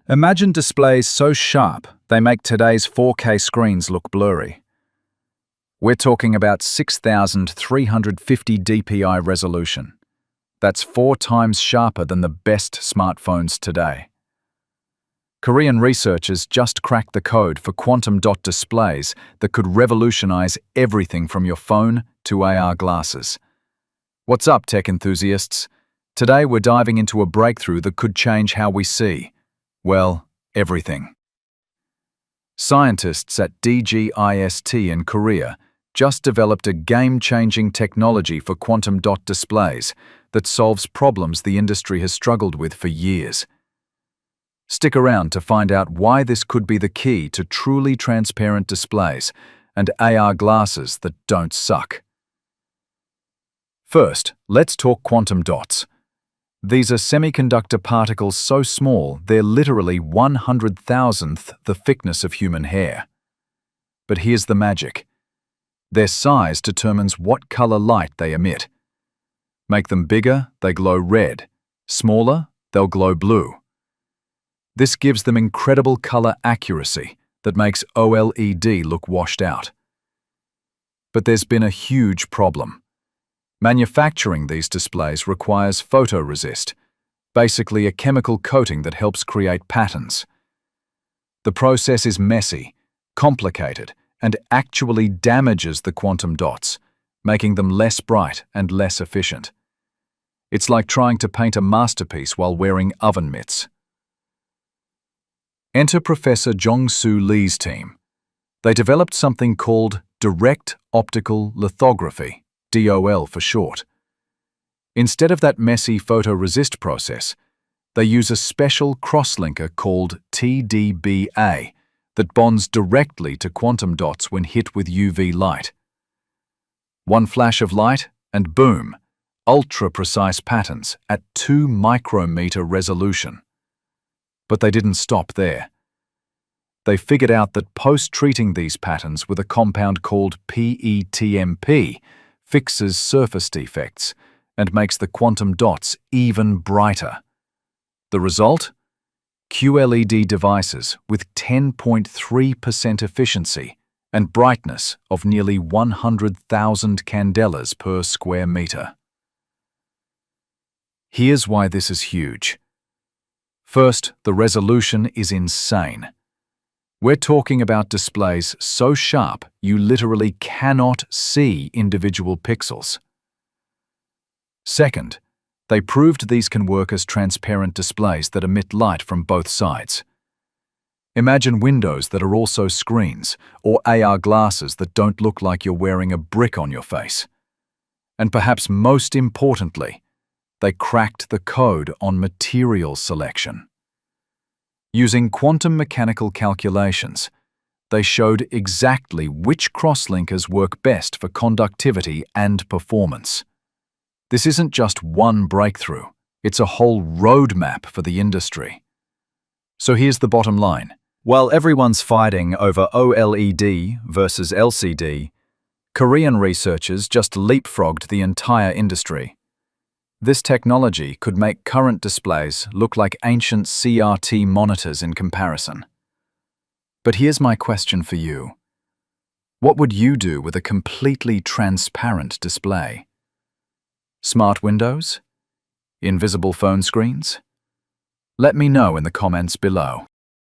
Imagine displays so sharp they make today's 4K screens look blurry. We're talking about 6,350 dpi resolution. That's 4 times sharper than the best smartphones today. Korean researchers just cracked the code for quantum dot displays that could revolutionize everything from your phone to AR glasses. What's up, tech enthusiasts? Today we're diving into a breakthrough that could change how we see, well, everything. Scientists at DGIST in Korea just developed a game-changing technology for quantum dot displays that solves problems the industry has struggled with for years. Stick around to find out why this could be the key to truly transparent displays and AR glasses that don't suck. First, let's talk quantum dots. These are semiconductor particles so small they're literally 100,000th the thickness of human hair. But here's the magic. Their size determines what color light they emit. Make them bigger, they glow red. Smaller, they'll glow blue. This gives them incredible color accuracy that makes OLED look washed out. But there's been a huge problem. Manufacturing these displays requires photoresist, basically a chemical coating that helps create patterns. The process is messy, complicated, and actually damages the quantum dots, making them less bright and less efficient. It's like trying to paint a masterpiece while wearing oven mitts. Enter Professor Jong-Soo Lee's team. They developed something called direct optical lithography, DOL for short. Instead of that messy photoresist process, they use a special crosslinker called TDBA that bonds directly to quantum dots when hit with UV light. One flash of light and boom, ultra-precise patterns at 2 micrometer resolution. But they didn't stop there. They figured out that post-treating these patterns with a compound called PETMP fixes surface defects and makes the quantum dots even brighter. The result? QLED devices with 10.3% efficiency and brightness of nearly 100,000 candelas per square meter. Here's why this is huge. First, the resolution is insane. We're talking about displays so sharp you literally cannot see individual pixels. Second, they proved these can work as transparent displays that emit light from both sides. Imagine windows that are also screens, or AR glasses that don't look like you're wearing a brick on your face. And perhaps most importantly, they cracked the code on material selection. Using quantum mechanical calculations, they showed exactly which crosslinkers work best for conductivity and performance. This isn't just one breakthrough, it's a whole roadmap for the industry. So here's the bottom line. While everyone's fighting over OLED versus LCD, Korean researchers just leapfrogged the entire industry. This technology could make current displays look like ancient CRT monitors in comparison. But here's my question for you. What would you do with a completely transparent display? Smart windows? Invisible phone screens? Let me know in the comments below.